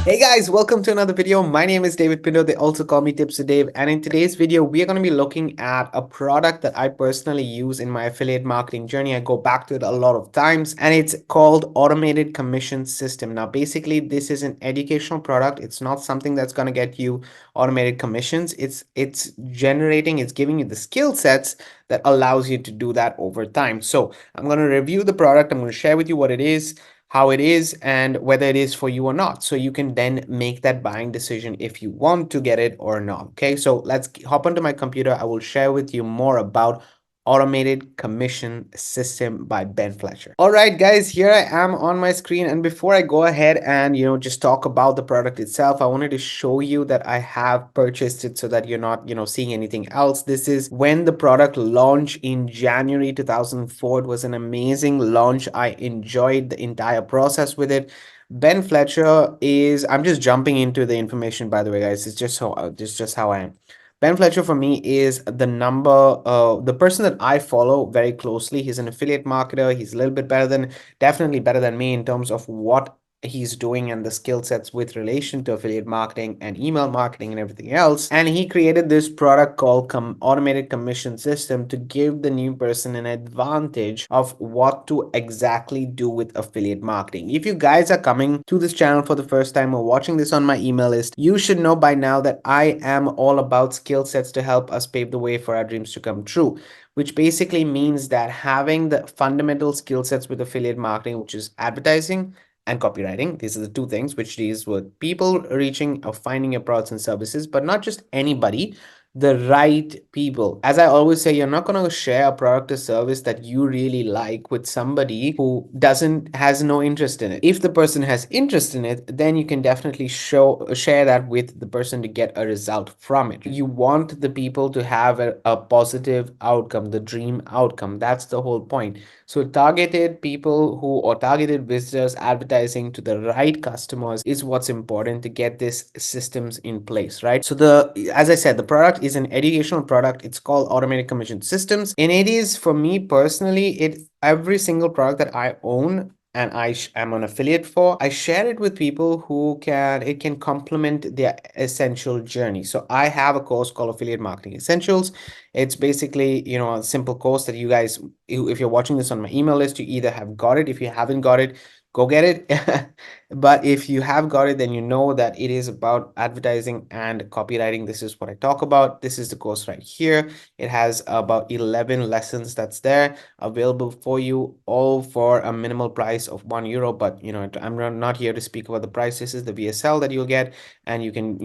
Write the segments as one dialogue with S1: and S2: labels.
S1: Hey guys, welcome to another video. My name is David Pindo. They also call me TipsWithDav. And in today's video, we are going to be looking at a product that I personally use in my affiliate marketing journey. I go back to it a lot of times, and it's called Automated Commission System. Now, basically, this is an educational product. It's not something that's going to get you automated commissions. It's generating, it's giving you the skill sets that allows you to do that over time. So I'm going to review the product. I'm going to share with you what it is, how it is, and whether it is for you or not. So you can then make that buying decision if you want to get it or not. Okay, so let's hop onto my computer. I will share with you more about Automated Commission System by Ben Fletcher. All right, guys, here I am on my screen. And before I go ahead and, just talk about the product itself, I wanted to show you that I have purchased it so that you're not, seeing anything else. This is when the product launched in January 2004. It was an amazing launch. I enjoyed the entire process with it. Ben Fletcher is, I'm just jumping into the information, by the way, guys. It's just how I am. Ben Fletcher for me is the person that I follow very closely. He's an affiliate marketer. He's a little bit definitely better than me in terms of what he's doing and the skill sets with relation to affiliate marketing and email marketing and everything else. And he created this product called Automated Commission System to give the new person an advantage of what to exactly do with affiliate marketing. If you guys are coming to this channel for the first time or watching this on my email list, you should know by now that I am all about skill sets to help us pave the way for our dreams to come true, which basically means that having the fundamental skill sets with affiliate marketing, which is advertising and copywriting. These are the two things which deals with people reaching or finding your products and services, but not just anybody, the right people. As I always say, you're not going to share a product or service that you really like with somebody who has no interest in it. If the person has interest in it, then you can definitely share that with the person to get a result from it. You want the people to have a positive outcome, the dream outcome. That's the whole point. So targeted people or targeted visitors, advertising to the right customers is what's important to get these systems in place, right? So as I said, the product is an educational product. It's called Automated Commission Systems. And it is, for me personally, every single product that I own and I am an affiliate for, I share it with people who it can complement their essential journey. So I have a course called Affiliate Marketing Essentials. It's basically, a simple course that you guys, if you're watching this on my email list, you either have got it. If you haven't got it, go get it. But if you have got it, then you know that it is about advertising and copywriting. This is what I talk about. This is the course right here. It has about 11 lessons that's there available for you, all for a minimal price of €1. But, I'm not here to speak about the price. This is the VSL that you'll get, and you can,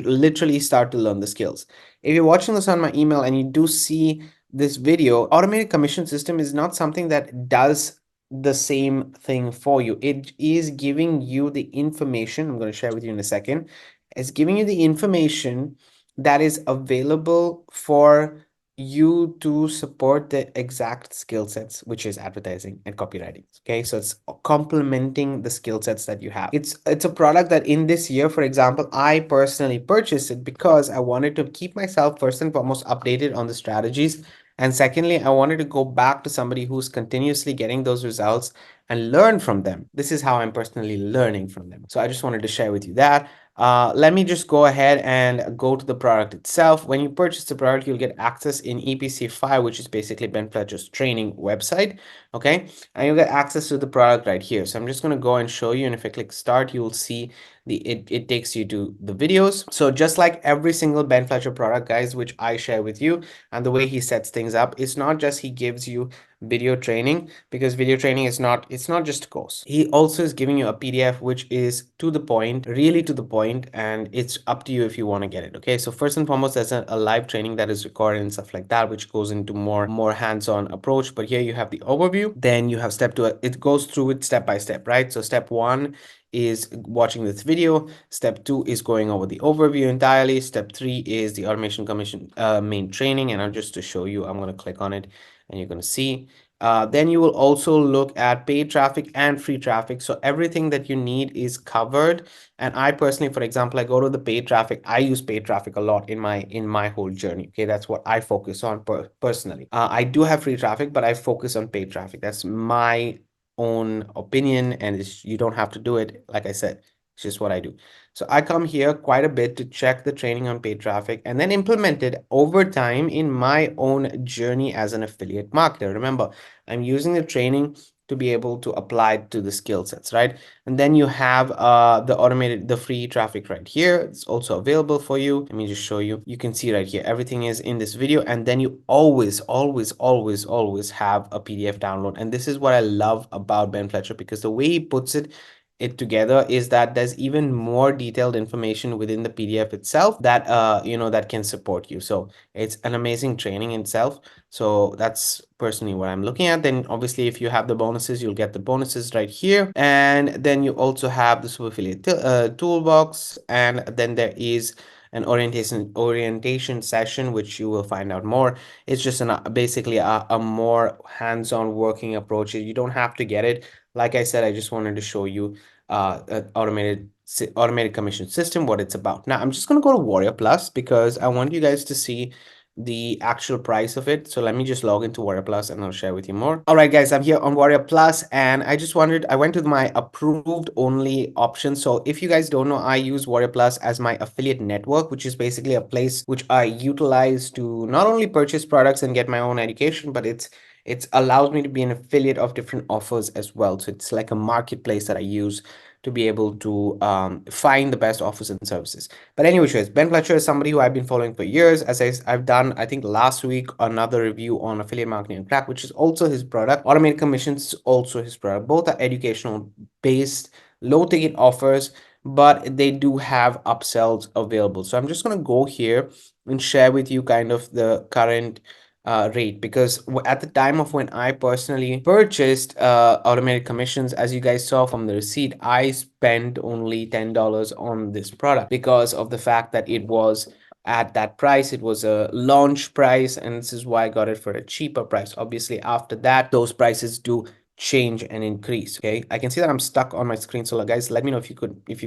S1: literally start to learn the skills. If you're watching this on my email and you do see this video, Automated Commission System is not something that does the same thing for you. It is giving you the information. I'm going to share with you in a second. It's giving you the information that is available for you to support the exact skill sets, which is advertising and copywriting. Okay, so it's complementing the skill sets that you have. It's a product that in this year, for example, I personally purchased it because I wanted to keep myself first and foremost updated on the strategies, and secondly, I wanted to go back to somebody who's continuously getting those results and learn from them. This is how I'm personally learning from them. So I just wanted to share with you that. Let me just go ahead and go to the product itself. When you purchase the product, you'll get access in EPC5, which is basically Ben Fletcher's training website. Okay, and you'll get access to the product right here. So I'm just going to go and show you. And if I click start, you will see it takes you to the videos. So just like every single Ben Fletcher product, guys, which I share with you, and the way he sets things up, it's not just he gives you video training, because video training it's not just a course. He also is giving you a PDF which is to the point, really to the point, and it's up to you if you want to get it. Okay, so first and foremost, there's a live training that is recorded and stuff like that, which goes into more hands-on approach. But here you have the overview, then you have step 2. It goes through it step by step, right? So step 1 is watching this video. Step 2 is going over the overview entirely. Step 3 is the automation commission main training. And just to show you, I'm going to click on it and you're going to see. Then you will also look at paid traffic and free traffic. So everything that you need is covered. And I personally, for example, I go to the paid traffic. I use paid traffic a lot in my whole journey. Okay, that's what I focus on personally. I do have free traffic, but I focus on paid traffic. That's my own opinion, and you don't have to do it. Like I said, It's just what I do. So I come here quite a bit to check the training on paid traffic and then implement it over time in my own journey as an affiliate marketer. Remember, I'm using the training to be able to apply it to the skill sets, right? And then you have the free traffic right here. It's also available for you. Let me just show you. You can see right here, everything is in this video. And then you always have a PDF download. And this is what I love about Ben Fletcher, because the way he puts it together is that there's even more detailed information within the PDF itself that that can support you. So it's an amazing training itself. So that's personally what I'm looking at. Then obviously if you have the bonuses, you'll get the bonuses right here. And then you also have the super affiliate toolbox, and then there is an orientation session, which you will find out more. It's just basically a more hands-on working approach. You don't have to get it. Like I said, I just wanted to show you an automated commission system, what it's about. Now I'm just going to go to Warrior Plus because I want you guys to see the actual price of it. So let me just log into Warrior Plus and I'll share with you more. All right, guys, I'm here on Warrior Plus, and I went to my approved only option. So if you guys don't know, I use Warrior Plus as my affiliate network, which is basically a place which I utilize to not only purchase products and get my own education, but it's allows me to be an affiliate of different offers as well. So it's like a marketplace that I use to be able to find the best offers and services. But anyways, Ben Fletcher is somebody who I've been following for years. I've done, I think last week, another review on affiliate marketing and crack, which is also his product. Automated commissions is also his product. Both are educational based, low ticket offers, but they do have upsells available. So I'm just going to go here and share with you kind of the current rate, because at the time of when I personally purchased automated commissions, as you guys saw from the receipt, I spent only $10 on this product because of the fact that it was at that price. It was a launch price, and this is why I got it for a cheaper price. Obviously after that, those prices do change and increase. Okay, I can see that I'm stuck on my screen, so guys, let me know if you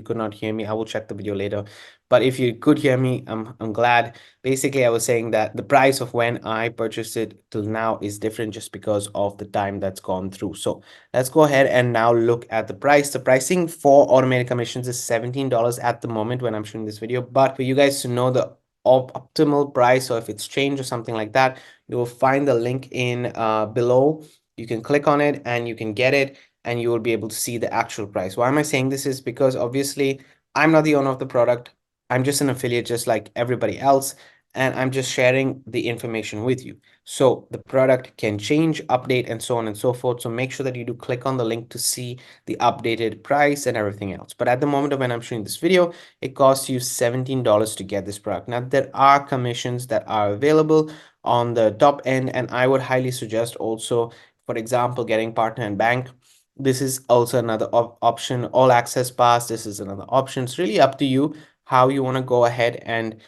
S1: could not hear me. I will check the video later, but if you could hear me, I'm glad. Basically, I was saying that the price of when I purchased it till now is different just because of the time that's gone through. So let's go ahead and now look at the price. The pricing for automated commissions is $17 at the moment when I'm shooting this video, but for you guys to know the optimal price, or if it's changed or something like that, you will find the link in below. You can click on it and you can get it, and you will be able to see the actual price. Why am I saying this? Is because obviously I'm not the owner of the product. I'm just an affiliate just like everybody else, and I'm just sharing the information with you. So the product can change, update, and so on and so forth. So make sure that you do click on the link to see the updated price and everything else. But at the moment when I'm showing this video, it costs you $17 to get this product. Now there are commissions that are available on the top end, and I would highly suggest also, for example, getting partner and bank. This is also another option. All access pass, this is another option. It's really up to you how you want to go ahead and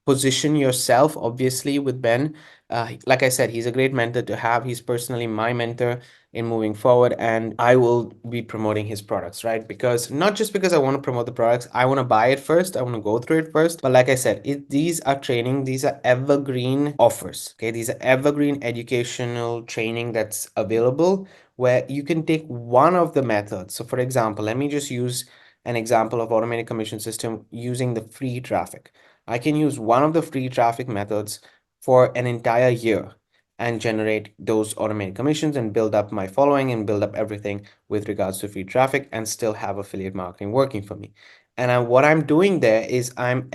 S1: position yourself. Obviously with Ben, like I said, he's a great mentor to have. He's personally my mentor in moving forward, and I will be promoting his products, right? Because not just because I want to promote the products, I want to buy it first, I want to go through it first. But like I said, these are training, these are evergreen offers. Okay, these are evergreen educational training that's available, where you can take one of the methods. So for example, let me just use an example of automated commission system using the free traffic. I can use one of the free traffic methods for an entire year and generate those automated commissions and build up my following and build up everything with regards to free traffic and still have affiliate marketing working for me. And what I'm doing there is I'm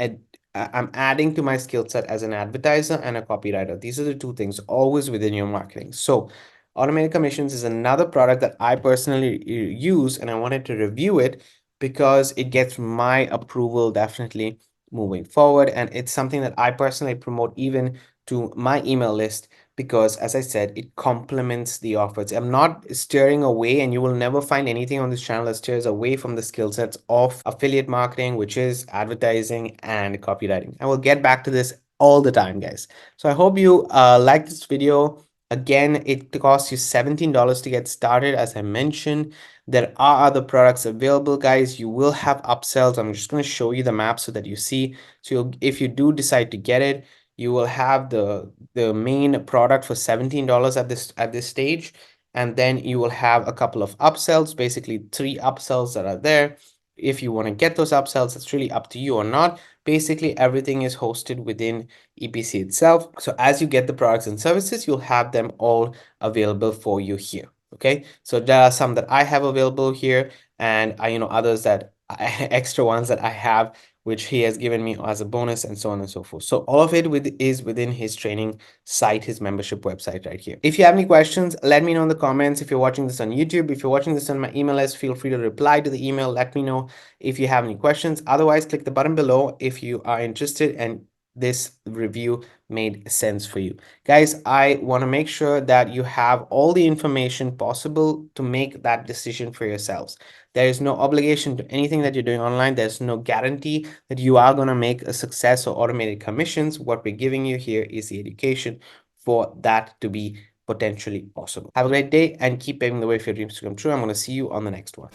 S1: adding to my skill set as an advertiser and a copywriter. These are the two things always within your marketing. So automated commissions is another product that I personally use, and I wanted to review it because it gets my approval definitely moving forward. And it's something that I personally promote even to my email list, because as I said, it complements the offers. I'm not steering away, and you will never find anything on this channel that steers away from the skill sets of affiliate marketing, which is advertising and copywriting. I will get back to this all the time, guys. So I hope you like this video. Again, it costs you $17 to get started. As I mentioned, there are other products available, guys. You will have upsells. I'm just going to show you the map so that you see. So if you do decide to get it, you will have the main product for $17 at this stage, and then you will have a couple of upsells, basically 3 upsells that are there. if you want to get those upsells, it's really up to you or not. Basically, everything is hosted within EPC itself. So as you get the products and services, you'll have them all available for you here. Okay, so there are some that I have available here, and others that extra ones that I have, which he has given me as a bonus, and so on and so forth. So all of it is within his training site, his membership website right here. If you have any questions, let me know in the comments. If you're watching this on YouTube, if you're watching this on my email list, feel free to reply to the email. Let me know if you have any questions. Otherwise, click the button below if you are interested and this review made sense for you. Guys, I want to make sure that you have all the information possible to make that decision for yourselves. There is no obligation to anything that you're doing online. There's no guarantee that you are going to make a success or automated commissions. What we're giving you here is the education for that to be potentially possible. Have a great day and keep paving the way for your dreams to come true. I'm going to see you on the next one.